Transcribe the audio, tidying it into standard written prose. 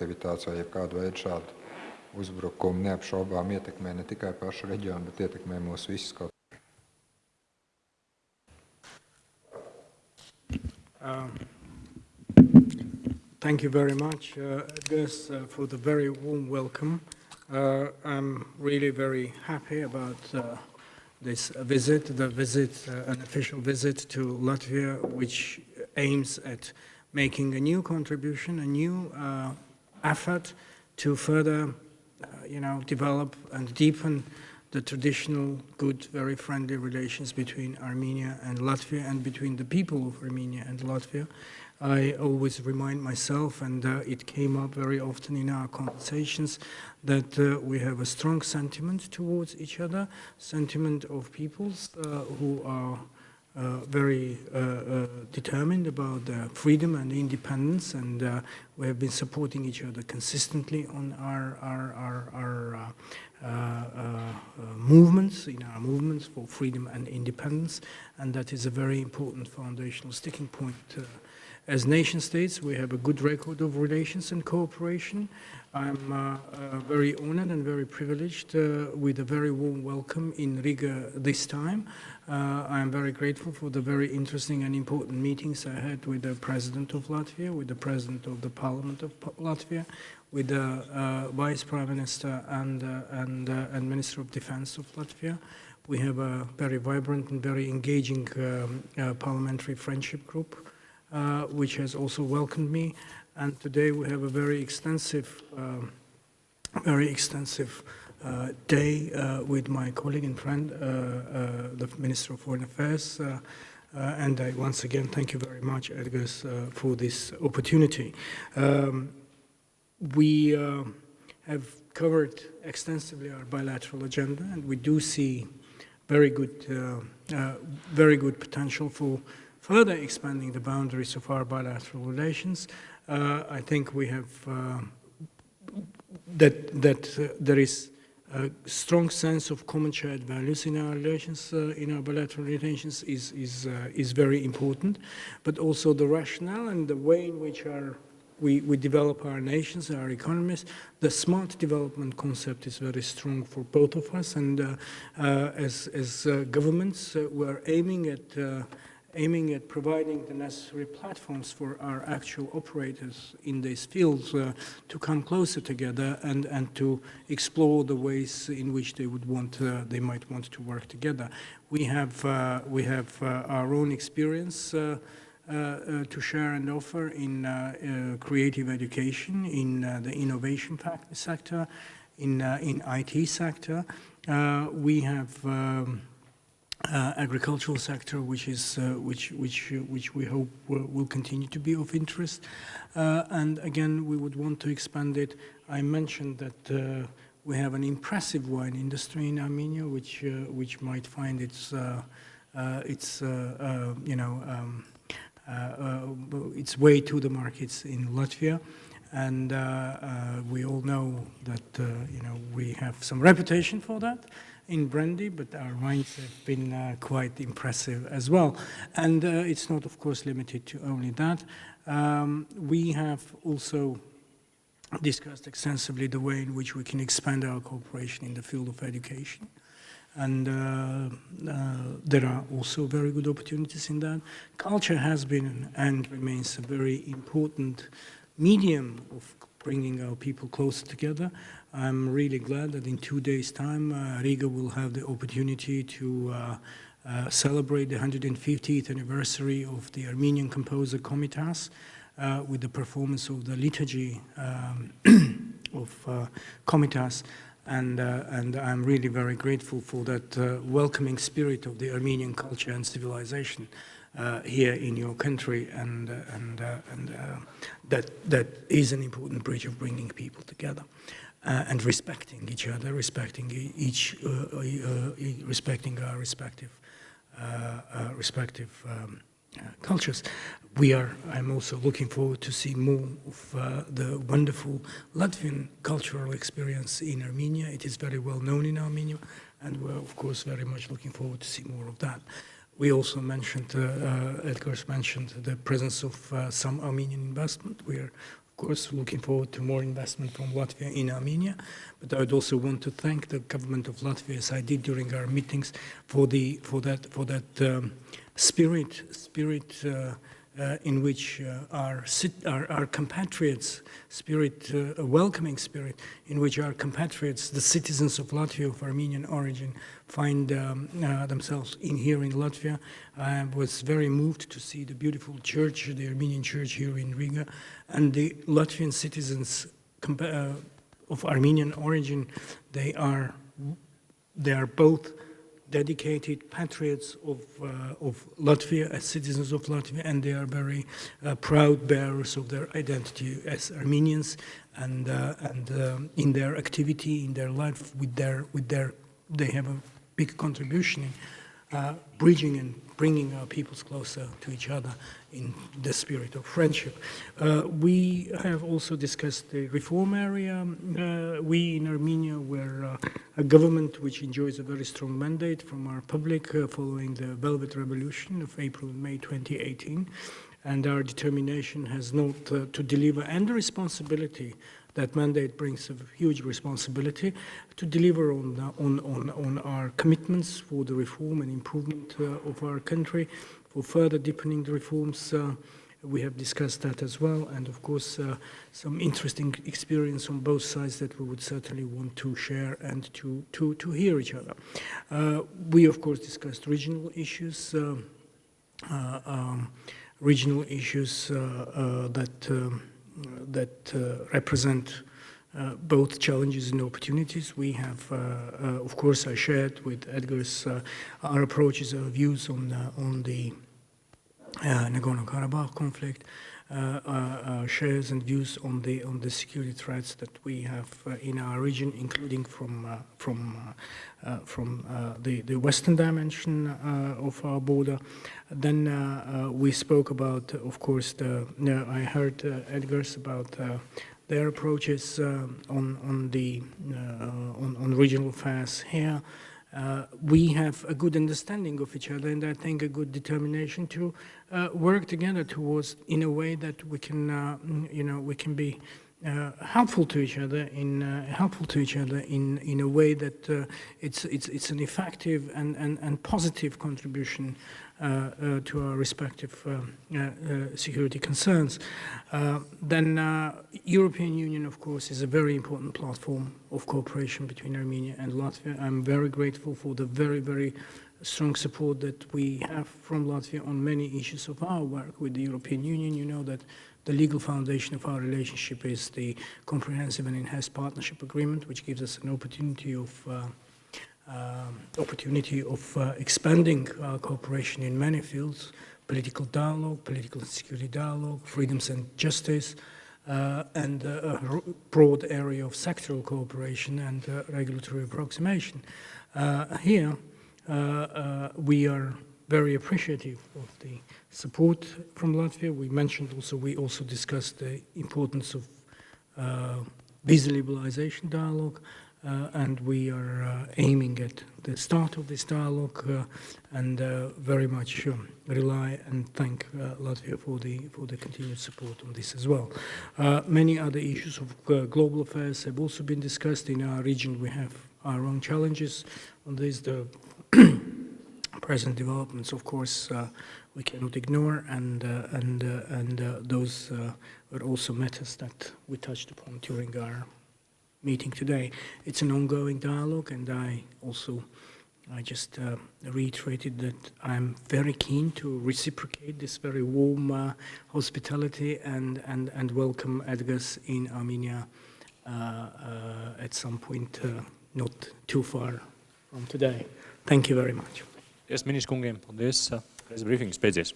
aktivitātes vai jebkādu veidu šādu uzbrukumu neapšaubām ietekmē ne tikai pašu reģionu, bet ietekmē mūs visus kaut. Thank you very much, Gus, for the very warm welcome. I'm really very happy about this visit, an official visit to Latvia, which aims at making a new contribution, a new effort to further, develop and deepen the traditional, good, very friendly relations between Armenia and Latvia and between the people of Armenia and Latvia. I always remind myself, and it came up very often in our conversations, that we have a strong sentiment towards each other, sentiment of peoples who are very determined about freedom and independence, and we have been supporting each other consistently on our movements, for freedom and independence, and that is a very important foundational sticking point. As nation states, we have a good record of relations and cooperation. I'm very honored and very privileged with a very warm welcome in Riga this time. I am very grateful for the very interesting and important meetings I had with the President of Latvia, with the President of the Parliament of Latvia, with the Vice Prime Minister and Minister of Defense of Latvia. We have a very vibrant and very engaging parliamentary friendship group, which has also welcomed me. And today we have a very extensive day with my colleague and friend, the Minister of Foreign Affairs. And I once again thank you very much, Edgars, for this opportunity. We have covered extensively our bilateral agenda, and we do see very good potential for further expanding the boundaries of our bilateral relations. I think we have that there is a strong sense of common shared values in our relations, in our bilateral relations is very important, but also the rationale and the way in which we develop our nations, our economies. The smart development concept is very strong for both of us, and as governments, we're aiming at providing the necessary platforms for our actual operators in these fields to come closer together and to explore the ways in which they might want to work together. We have our own experience to share and offer in creative education, in the innovation sector, in IT sector. We have agricultural sector, which we hope will continue to be of interest, and again we would want to expand it. I mentioned that we have an impressive wine industry in Armenia, which might find its way to the markets in Latvia, and we all know that we have some reputation for that in brandy, but our wines have been quite impressive as well. And it's not, of course, limited to only that. We have also discussed extensively the way in which we can expand our cooperation in the field of education. And there are also very good opportunities in that. Culture has been and remains a very important medium of bringing our people closer together. I'm really glad that in 2 days' time, Riga will have the opportunity to celebrate the 150th anniversary of the Armenian composer Komitas with the performance of the liturgy of Komitas. And I'm really very grateful for that welcoming spirit of the Armenian culture and civilization here in your country, and that is an important bridge of bringing people together and respecting each other, respecting our respective cultures. I'm also looking forward to see more of the wonderful Latvian cultural experience in Armenia. It is very well known in Armenia, and we're of course very much looking forward to see more of that. We also mentioned, Edgars mentioned the presence of some Armenian investment. We are of course, looking forward to more investment from Latvia in Armenia. But I would also want to thank the government of Latvia, as I did during our meetings, for that spirit in which our compatriots, a welcoming spirit, in which our compatriots, the citizens of Latvia of Armenian origin, find themselves here in Latvia. I was very moved to see the beautiful church, the Armenian church here in Riga, and the Latvian citizens of Armenian origin. They are both dedicated patriots of Latvia, as citizens of Latvia, and they are very proud bearers of their identity as Armenians, and in their activity, in their life, they have a big contribution in bridging and bringing our peoples closer to each other in the spirit of friendship. We have also discussed the reform area. We in Armenia were a government which enjoys a very strong mandate from our public following the Velvet Revolution of April and May 2018. And our determination has not to deliver, and the responsibility. That mandate brings a huge responsibility to deliver on our commitments for the reform and improvement of our country, for further deepening the reforms. We have discussed that as well, and of course some interesting experience on both sides that we would certainly want to share and to hear each other. We of course discussed regional issues that represent both challenges and opportunities. We have, of course, I shared with Edgars our approaches, our views on the Nagorno-Karabakh conflict, shares and views on the security threats that we have in our region, including from the western dimension of our border. Then we spoke about, of course, I heard Edgars about their approaches on regional affairs here. We have a good understanding of each other, and I think a good determination to work together towards, in a way that we can, we can be helpful to each other in a way that it's an effective and positive contribution to our respective security concerns. Then European Union, of course, is a very important platform of cooperation between Armenia and Latvia. I'm very grateful for the very, very strong support that we have from Latvia on many issues of our work with the European Union. You know that the legal foundation of our relationship is the Comprehensive and Enhanced Partnership Agreement, which gives us an opportunity of expanding our cooperation in many fields: political dialogue, political and security dialogue, freedoms and justice, and a broad area of sectoral cooperation and regulatory approximation. Here, we are very appreciative of the support from Latvia. We also discussed the importance of visa liberalization dialogue, and we are aiming at the start of this dialogue, and very much rely and thank Latvia for the continued support on this as well. Many other issues of global affairs have also been discussed. In our region, we have our own challenges on this. The present developments, of course, we cannot ignore, and those were also matters that we touched upon during our meeting today. It's an ongoing dialogue, and I just reiterated that I'm very keen to reciprocate this very warm hospitality and welcome Edgars in Armenia at some point not too far from today. Thank you very much. Ministrs kungiem, paldies. Briefings beidzies.